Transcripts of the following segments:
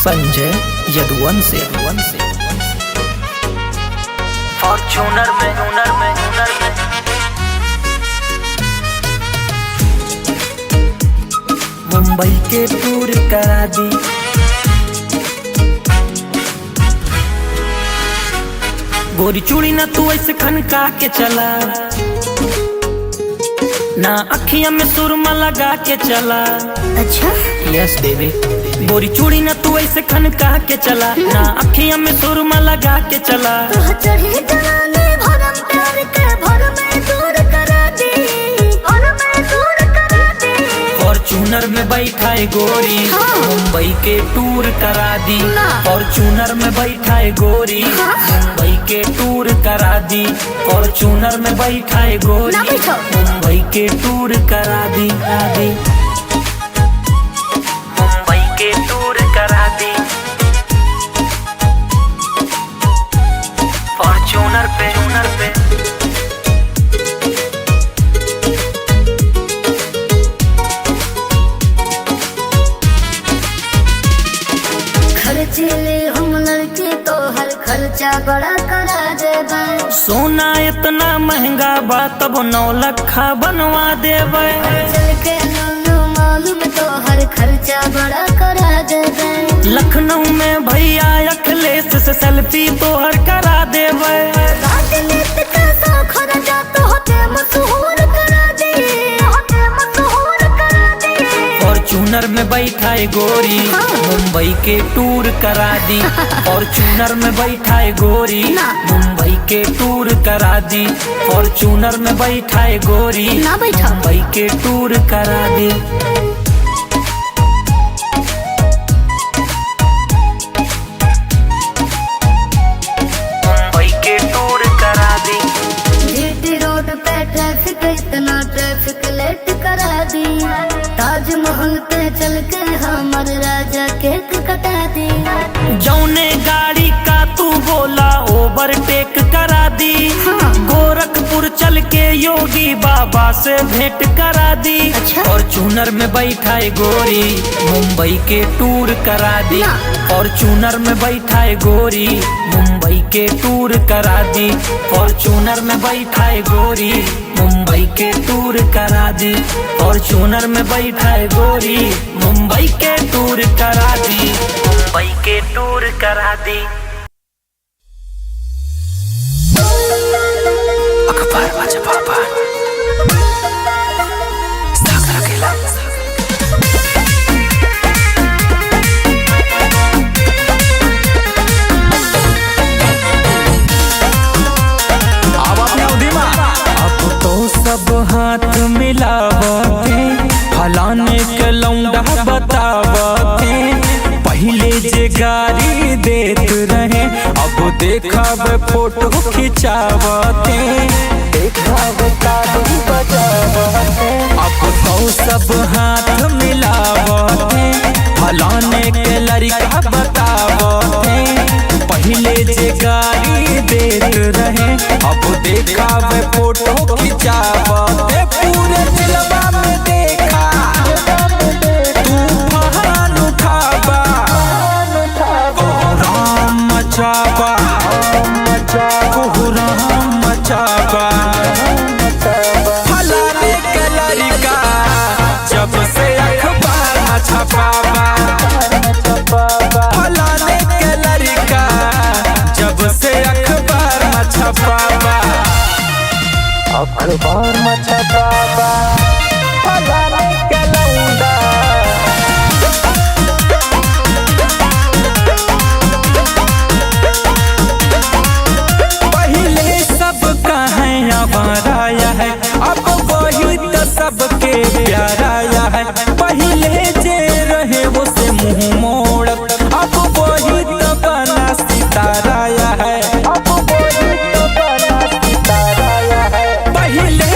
Sanjay Yaduvanshi. Fortuner में मुंबई के टूर करा दी, गोरी चूड़ी ना तू ऐसे खनका के चला, ना अखियां में सुरमा लगा के चला। अच्छा यस बेबी, गोरी चूड़ी ना तू ऐसे खनका के चला, ना अखियां में सुरमा लगा के चला। चढ़ी जवानी भरम प्यार के भर में दूर करा दी, भर में दूर करा दी। फॉर्च्यूनर में बैठा है गोरी, हाँ। मुंबई के टूर करा दी। ना। फॉर्च्यूनर में बैठा है गोरी, हाँ। मुंबई के टूर करा दी। फॉर्च्यूनर में बैठा है गोरी, ना बैठो। मुंबई के टूर करा दी। मुंबई के टूर करा दी। फॉर्च्यूनर पे खर्चीले हम लड़के तो हर खर्चा बड़ा करा देबे। सोना इतना महंगा बा तब 9 लखा बनवा देवे। चल के लो मालूम तो हर खर्चा बड़ा करा देबे। लखनऊ में भैया अखिलेश से सेल्फी तो हर करा देवे। राजनीति का शौक खर्चा तो होते मशहूर करा दी, होते मशहूर करा दी। फॉर्च्यूनर में बैठा है गोरी, हाँ। मुंबई के टूर करा दी। फॉर्च्यूनर में बैठा है गोरी, ना। मुंबई के टूर करा दी। फॉर्च्यूनर में बैठा है गोरी, ना बैठा। मुंबई के टूर करा दी। मुंबई के टूर करा दी। जीटी रोड पे ट्रैफिक इतना ट्रैफिक लेट करा दी। ताजमहल पे चल के हमर राजा केक कटा दी। जौने गाड़ी का तू बोला ओवरटेक करा दी। हाँ। गोरखपुर चल के योगी बाबा से भेंट करा दी। अच्छा। फॉर्च्यूनर में बैठा है गोरी, मुंबई के टूर करा दी। ना। फॉर्च्यूनर में बैठा है गोरी, मुंबई के टूर करा दी। फॉर्च्यूनर में बैठा है गोरी, मुंबई के टूर करा दी। फॉर्च्यूनर में बैठा है गोरी, मुंबई के टूर करा दी। मुंबई के टूर करा दी। अखबार वाचा पापा सागर केला। अब तो सब हाथ मिलावते, फलाने के लौंडा बतावते। पहले जे गाड़ी देत रहे, अब देखाव फोटो खिंचावते। अब तो सब हाथ मिलावते, फलाने के लड़का बतावते। पहले जे गाड़ी देत रहे, अब देखावे फोटो खिंचावते। पूरे दिलवा में देखा तूफान उठावा, कोहराम मचावा, कोहराम मचावा। फलाने के लड़का जब से अखबार न छपावा, फलाने के लड़का जब से अखबार न छपावा, अखबार न छपावा। फलाने के लौंडा पहले सबका है आवाराया है, अब वही तो सबके प्याराया है। पहले जे रहे वो से मुंह मोड़, अब वही तो बना सिताराया है। अब वही तो बना सिताराया है। पहले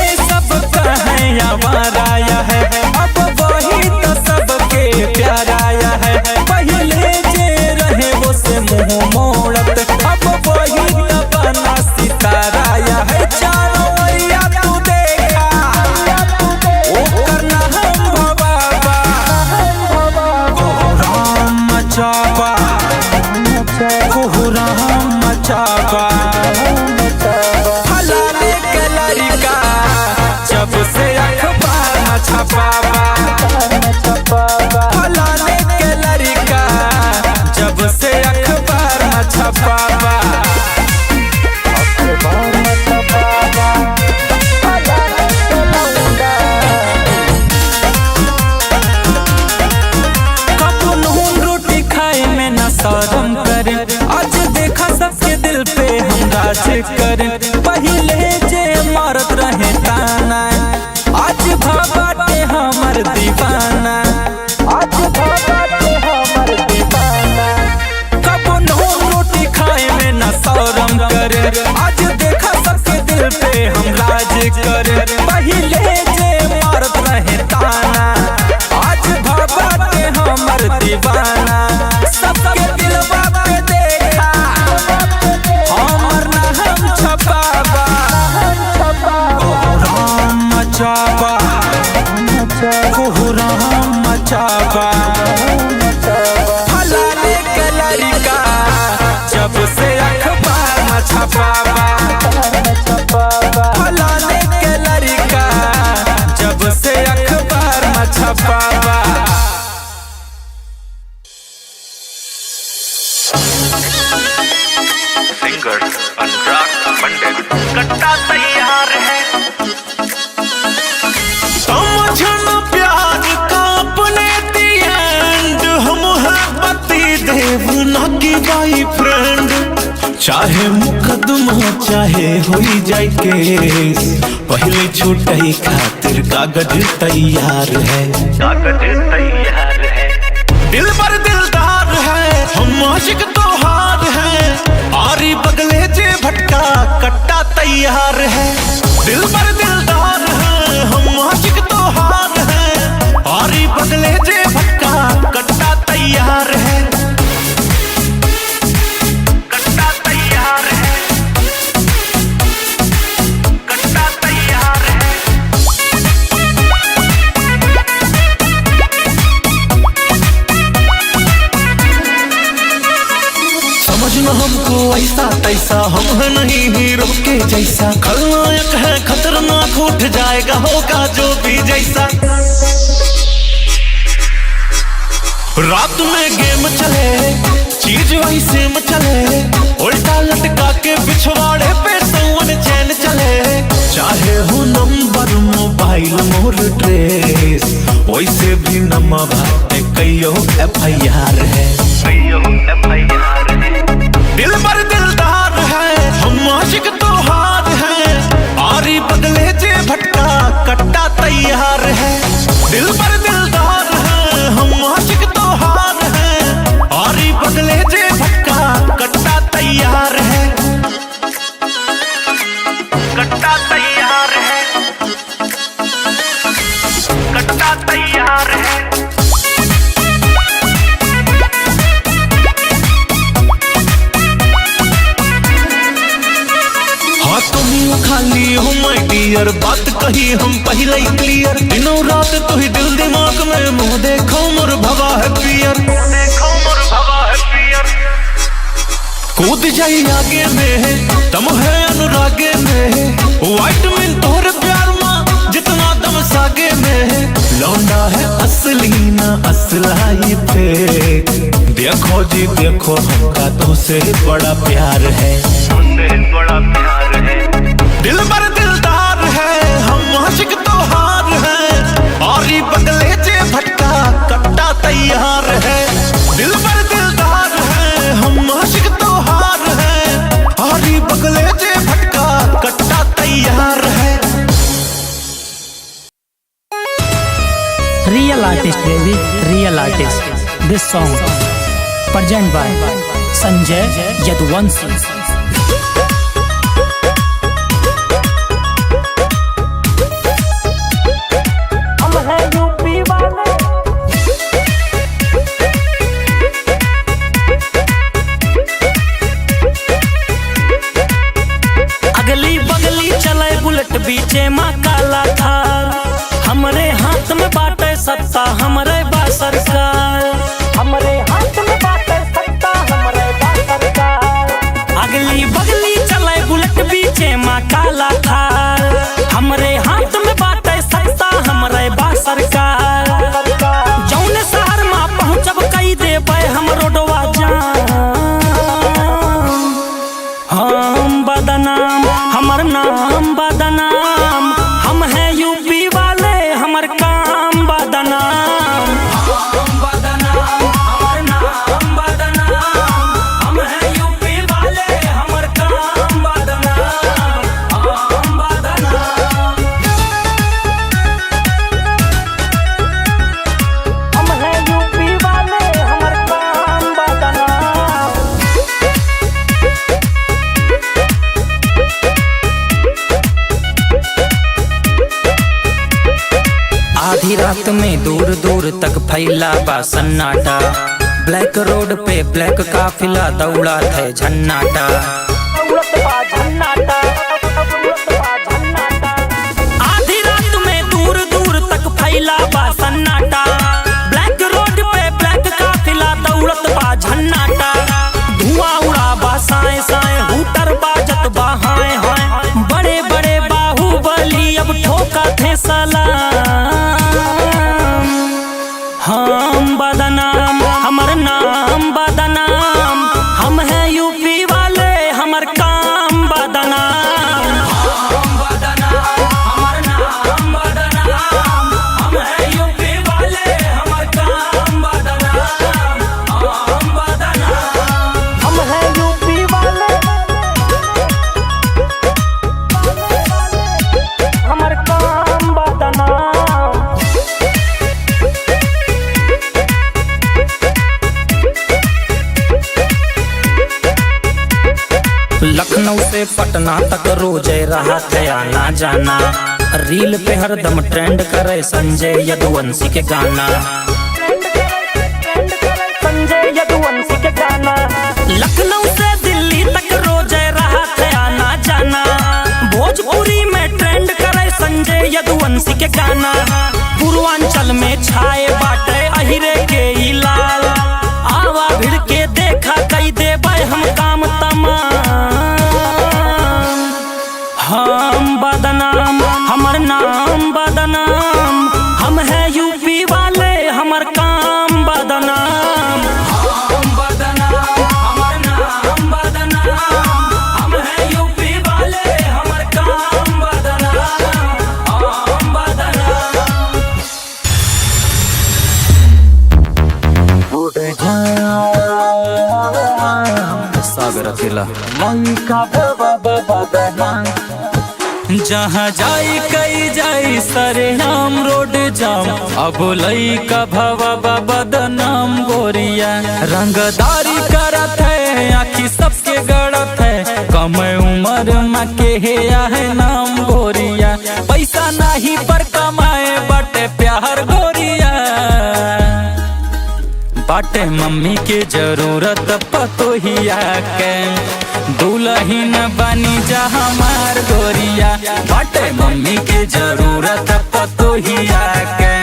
मचाबा फलाने के लड़का जब से अखबार में छपाबा फलाने के लड़का जब से अखबार में छपाबा। सिंगर अनुराग पंडित कट्टा तैयार है। समझना प्यार का अपने दी एंड हम हैं पति देव ना की बॉयफ्रेंड। चाहे मुकदमा चाहे होई जाए केस पहले छूटे खातिर कागज तैयार है। कागज तैयार है। दिल पर दिलदार है हम आशिक तोहार है। आरी बगले जे भटका कट्टा तैयार है। दिल पर दिलदार है हम आशिक तोहार है। आरी बगले जे भटका कट्टा तैयार है। कट्टा तैयार है। कट्टा तैयार है। समझना हमको ऐसा तैसा हम है नहीं हीरो के जैसा। खलनायक है खतरनाक उठ जाएगा होगा जो भी जैसा। रात में गेम चले चीज वही सेम चले। उल्टा लटका के पिछवाड़े पे सवन चैन चले। चाहे हो नंबर मोबाइल मोर ड्रेस वैसे भी नमा भाते कईयो FIR है। FIR है। दिल पर दिलदार है हम आशिक तोहार है। आरी बगले जे भटका कट्टा तैयार है। दिल पर दिलदार है हम आशिक तोहार है। आरी बगले जे भटका कट्टा तैयार है। कट्टा तैयार है। कट्टा तैयार है। हाँ तुम खाली हो माय डियर बात कही हम पहले ही क्लियर। दिनों रात तू ही दिल दिमाग में मुंह देखो मोर भवा है पियर। देखो मोर भवा है पियर। कूद जाई आगे में तुम है अनुरागे में। वाइटमिन तोहरे प्यार माँ जितना दम सागे में। लौंडा है असली ना असलाई फेक। देखो जी देखो हमका तो से बड़ा प्यार है। उससे बड़ा प्यार है। दिल पर दिलदार है हम आशिक तोहार है। आरी बगले जे भटका कट्टा तैयार है। दिल पर दिलदार है हम आशिक तोहार है। आरी बगले जे भटका कट्टा तैयार है। Real artist baby, real artist. This song present by Sanjay Yadwanshi. हम हैं यूपी वाले। अगली बगली चले बुलेट बीचे माँ काला थार। हमरे हाथ में बाटे सत्ता हमरे बा सरकार। हमरे हाथ में बाटे सत्ता हमरे बा सरकार। अगली बगली चले बुलेट बीचे माँ काला थार। हमरे हाथ में बाटे सत्ता हमरे बा सरकार। जौने शहर में पहुँचब कई देबै हम रोडवा जाम। हम बदनाम हमर नाम बदनाम। हम हैं यूपी वाले हमर काम बदनाम। हम बदनाम हमर नाम बदनाम। हम हैं यूपी वाले हमर काम बदनाम। हम बदनाम। हम हैं यूपी वाले हमर काम बदनाम। आधी रात में दूर दूर तक फैला बा सन्नाटा। ब्लैक रोड पे ब्लैक काफिला दौड़ा थे झन्नाटा। आधी रात में दूर दूर तक फैला बा सन्नाटा। नाम बदनाम, हमर नाम बदनाम। हम हैं यूपी वाले, हमर काम बदनाम। हम बदनाम, हमर नाम बदनाम। हम हैं यूपी वाले, हमर काम बदनाम। हम बदनाम, हम हैं यूपी वाले, हमर काम बदनाम। लखनऊ से पटना तक रोज रहा थे आना जाना। रील पे हरदम ट्रेंड करे संजय यदुवंशी के गाना। संजय यदुवंशी के गाना। लखनऊ से दिल्ली तक रोज रहा थे आना जाना। भोजपुरी में ट्रेंड करे संजय यदुवंशी के गाना। पूर्वांचल में छाए बाटे अहिरे के ई लाल। आवा भिड़ के देखा कई देबे हम काम तमाम। हम बदनाम, हमर नाम बदनाम। हम हैं यूपी वाले, हमर काम बदनाम। हम बदनाम, हमर नाम बदनाम। हम हैं यूपी वाले, हमर काम बदनाम। हम बदनाम। सागर अकेला जहाँ जाई कई जाई सरेआम रोड जाम। अब लइका भवा बदनाम गोरिया। रंगदारी करत है, आखी सबके गड़त है। कम उम्र में के है नाम गोरिया। पैसा नहीं पर कमाए बटे प्यार गोरिया। बाटे मम्मी के जरूरत पतोहिया के। दुल्हन बनी जा हमार गोरिया। बाटे मम्मी के जरूरत पतोहिया के।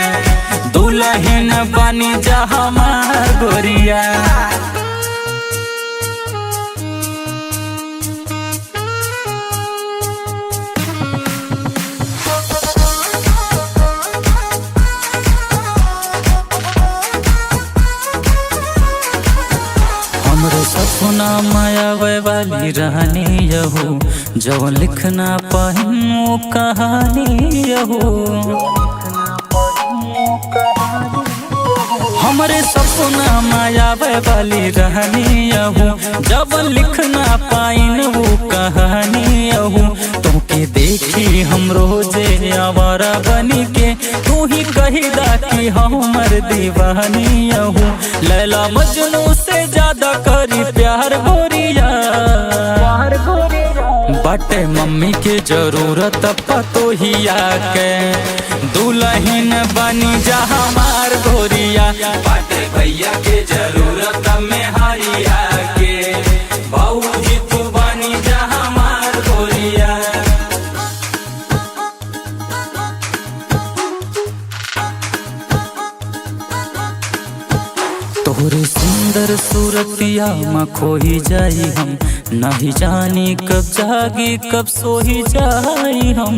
दुल्हन बनी जा हमार गोरिया। हमरे सपना मायावे वाली रानी यहू। जवन लिखना पाहिन वो कहानी यहू। हमरे सपना मायावे वाली रानी यहू। जवन लिखना पाइन वो कहानी यहू। तुमके देखी हम रोजे आवारा बनी के। तू ही कहिदा कि हमर दीवानी यहू। लैला मजनू से ज्यादा करी प्यार गोरिया। बाटे मम्मी के जरूरत पतोहिया के। दुल्हन बनी जा हमार गोरिया। बाटे भैया के जरूरत में हरिया के। बाबूजी तू बनी जा हमार गोरिया। तोहरे सुंदर सूरतिया में खोही जाई हम। नहीं जानी कब जागी कब सोही जाई हम।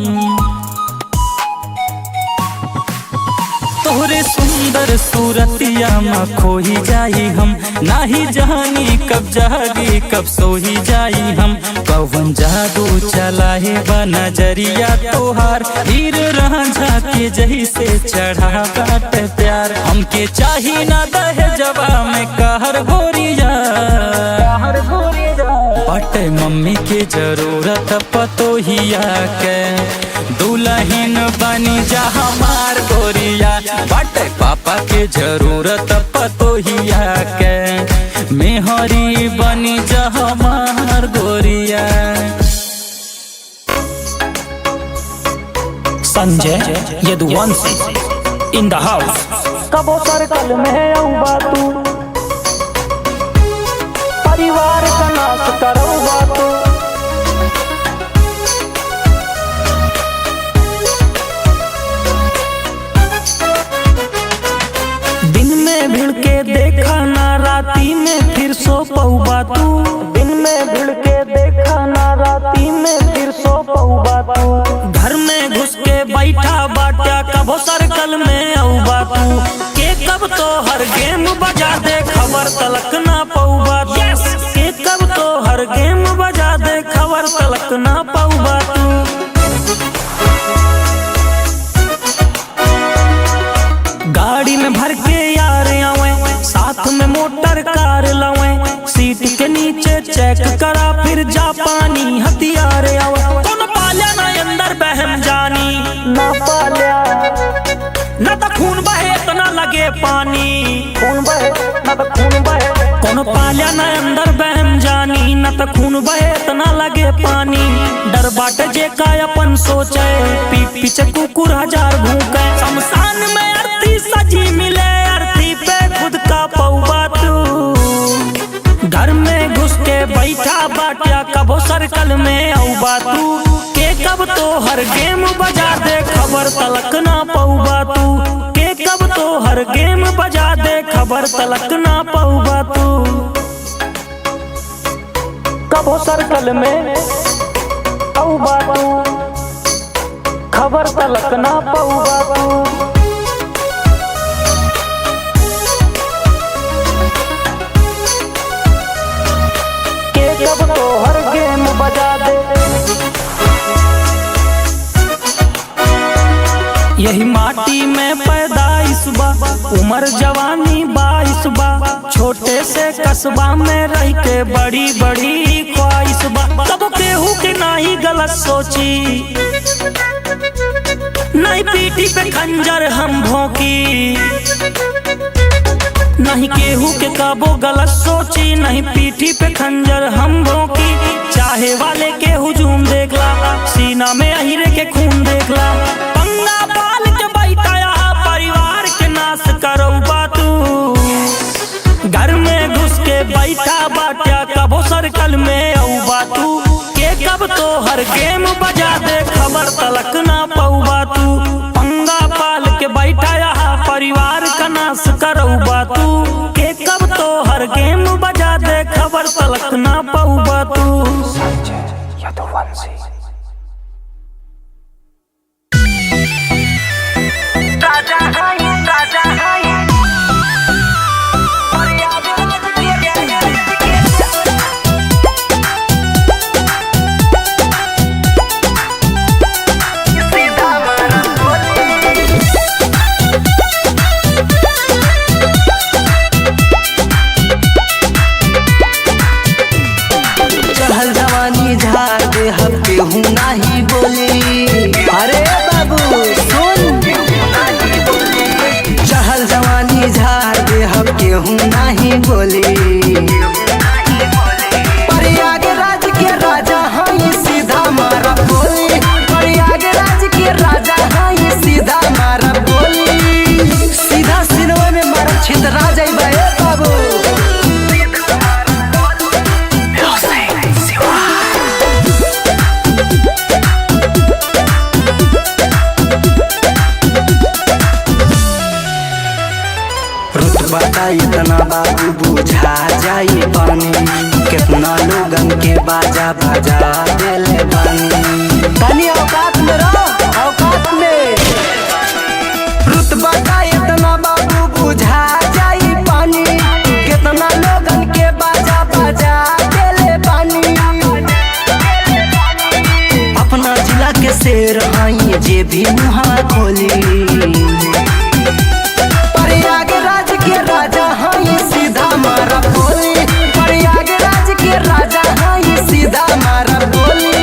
तोहरे सुंदर सूरतिया में खोही जाई हम। नहीं जानी कब जागी कब सोही जाई हम। कौन जादू चलाए बा नजरिया तोहार। हीर रांझा के जैसे चढ़ा बाट प्यार। हमके चाही ना दहेजवा में कहर गोरिया। बाटे मम्मी के जरूरत पतोहिया के। दुल्हन बनी जा हमार गोरिया। बाटे पापा के जरूरत पतोहिया के। मेहरी बनी जा हमार गोरिया। Sanjay Yaduvanshi in the house. कबो सर्कल में आऊबा तू। परिवार का नाश करौबा तू। दिन में भिड़ के देखा ना राती में फिर सो पऊबा तू। दिन में भिड़ के देखा ना राती में फिर सो पऊबा तू। घर घर में घुस के बैठा बाटा कबो सर्कल में औबा तू के कब तो हर गेम बजा दे खबर तलक ना पौबा के कब तो हर गेम बजा दे खबर तलक ना पौबा तू। गाड़ी में भर के यार आवे साथ में मोटर कार लावे सीट के नीचे चेक करा फिर जापानी हथियार आवे कौन पाल्या ना अंदर बहम जानी ना पाल्या न तो खून बहे तो ना लगे पानी खून बहे न तो खून बहे कौन पाल्या ना अंदर बहम जानी न तो खून बहे तो ना लगे पानी डर बाट जे का अपन सोचे पीठ पीछे कुकुर हजार भूखे शमशान में अर्थी सजी मिले अर्थी पे खुद का पौबा तू घर में घुस के बैठा बाटिया कबो सर्कल में औबा तू के कब तो हर गेम बजा दे खबर तलक ना पौबा तू के कब तो हर गेम बजा दे खबर तलक ना पौबा तू। कबो सर्कल में औबा तू खबर तलक ना पौबा तू। कब तो हर गेम बजा दे यही माटी में पैदाइश बा उम्र जवानी 22 बा छोटे से कस्बा में रह के बड़ी बड़ी ख्वाहिश बा कब केहू के नाही गलत सोची नहीं पीठी पे खंजर हम भोंकी नहीं केहू के काबो गलत सोची नहीं पीठी पे खंजर हम भोंकी चाहे वाले के हुजूम देखला सीना में अहिरे के खून देखला पंगा पाल के बैठाया परिवार के नाश करो बातू घर में घुस के बैठा बाटिया कबो सर्कल में औबा तू के कब तो हर गेम बजा दे खबर तलक ना पौबा तू पंगा पाल के बैठाया परिवार का नाश करो बातू के कब तो हर गेम बजा दे खबर तलक ना पौबा तू। केहू नाही बोली अरे बाबू सुन चहल जवानी झाड़ दे हम केहू नाही बोली प्रयागराज के राजा हाई सीधा मारा बोली प्रयागराज के राजा हाई सीधा मारा बोली सीधा सिनेमा में मारा छिंदरा जाइबा ए बाबू। रुतबा इतना बाबू बुझा जाई पानी कितना लोगन के बाजा बजा देले बानी तनी औकात में रहो औकात में रुतबा इतना बाबू बुझा जाई पानी कितना लोगन के बाजा बजा देले बानी अपना जिला के शेर आई जे भी मुहा खोली प्रयागराज के राजा हाई सीधा मारा बोली प्रयागराज के राजा हाई सीधा मारा बोली।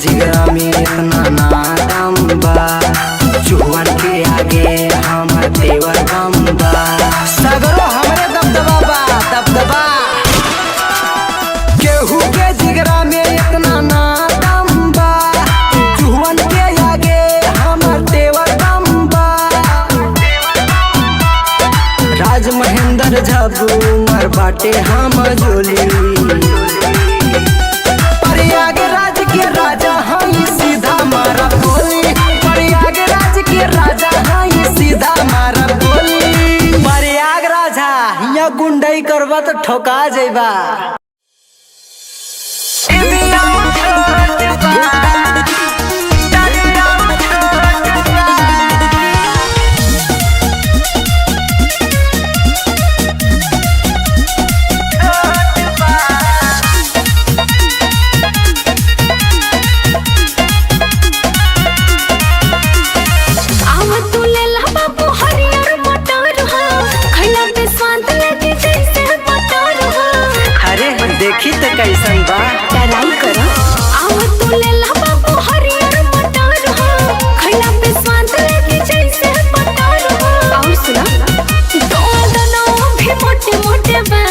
जिगरा में इतना नादम बा चुहन के आगे हमर देवर बम बा सगरो हमरे दबदबा बा दबदबा केहू के जिगरा में इतना नादम बा चुहन के आगे हमर देवर बम बा हमर झबू मर बाटे हम जोली। प्रयागराज के राजा हई सीधा मारा बोली, प्रयागराज के राजा हई सीधा मारा बोली। प्रयागराज यहाँ गुंडई करबा तो ठोका जेबा। देखी तो कैसन बा टराई करो आव तू ले ला बाबू हरियर मटर हो खैला पे स्वाद लगे जैसे मटर हो। और सुना दोनों भी मोटे मोटे बा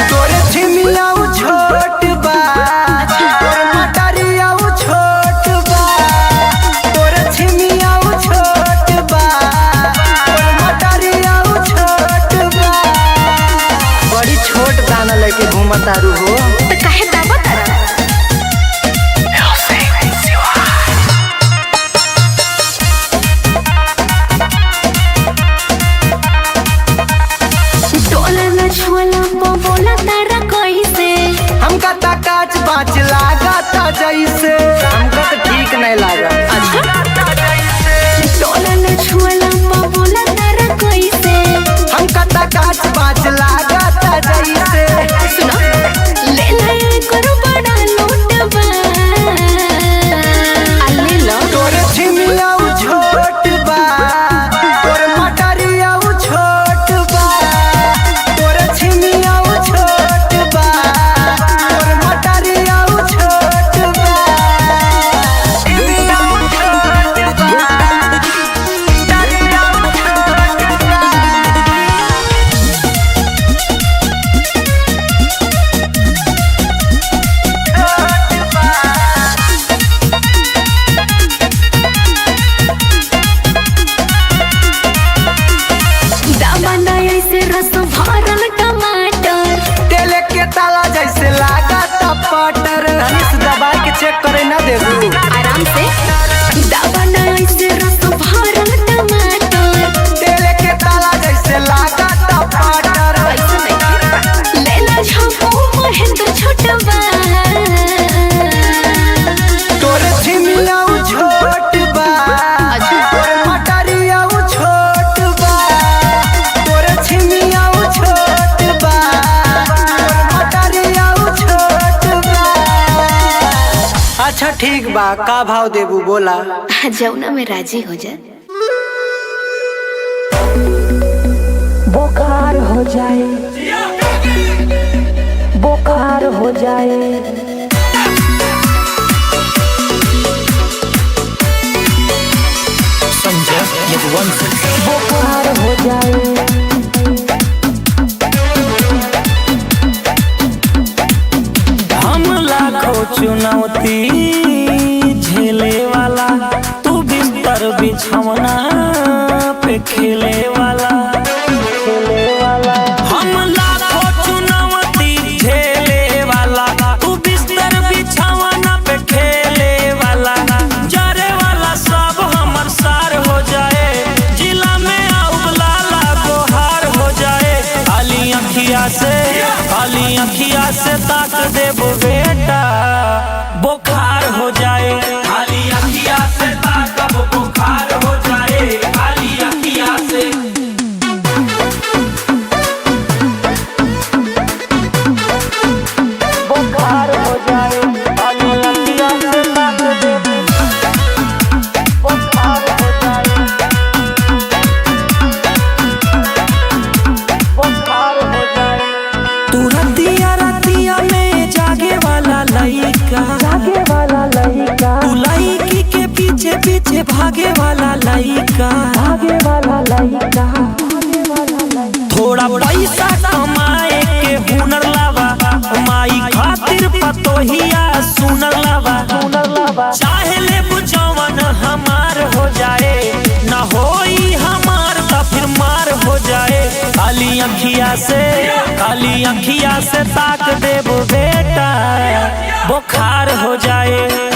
तोरे छिमिया छोट बा, तोरे मटरिया छोट बा, तोरे छिमिया छोट बा, तोरे मटरिया छोट बा। बड़ी छोट दाना लेके घूमतारू हो तो काहे दावा तारा टोला न छोला बोला तारा कैसे हमका ता काच बाच लागता जैसे, हमका तो ठीक नहीं लगा। टोला न छोला बोला तारा कैसे हमका ता काच बाच लागता जैसे। सुनो ले ले करो बड़ा लोटबा ले लो तोरे छिमिया छोट बा, तोरे मटरिया छोट बा, तोरे छिमिया छोट बा, तोरे मटरिया छोट बा। छिमिया छोट बा, मटरिया छोट बा। दामन ऐसे रस भरल टमाटर तेल के ताला जैसे लागता पटर। धनिस दबा के चेक करे ना देबू। आराम से दामन ऐसे रस भरल टमाटर तेल के ताला जैसे लागता पटर। ऐसे नहीं ले ले झपू महेंद्र छोटबा तोरे छिमिया छोट बा, तोरे मटरिया छोट बा, तोरे छिमिया छोट बा, तोरे मटरिया छोट बा। अच्छा ठीक बा, का भाव देबू बोला। जौना में राजी हो जा। बुखार हो जाए, बुखार हो जाए, संजय यदुवंशी बुखार हो जाए, हम लाखों चुनौती झेले वाला, तू बिस्तर बिछौना पे खेले वाला। हम लाखों चुनौती झेले वाला, तू बिस्तर बिछौना पे खेले वाला। जरे वाला सब हमर सार हो जाए, जिला में आउबलाला गोहार हो जाए। खाली अखिया से ताक देबो बेटा, बुखार हो जाए। खाली अखिया से ताकब बुखार हो जाए, खाली अखिया से। बुखार हो जाए, खाली अखियाँ से ताक देबू। बुखार हो जाए, बुखार हो जाए, तू रतिया में जागे वाला लइका, जागे वाला लड़का, तू लइकी के पीछे पीछे भागे वाला लइका। भागे वाला लड़का, भागे वाला लड़का। थोड़ा पैसा कमाए के हुनर लावा, माई खातिर पतोहिया सुनर लावा। चाहे ले बुझवन हमार हो जाए, ना होई हमार तो फिर मार हो से काली अखिया से ताक देबो बेटा बुखार हो जाए।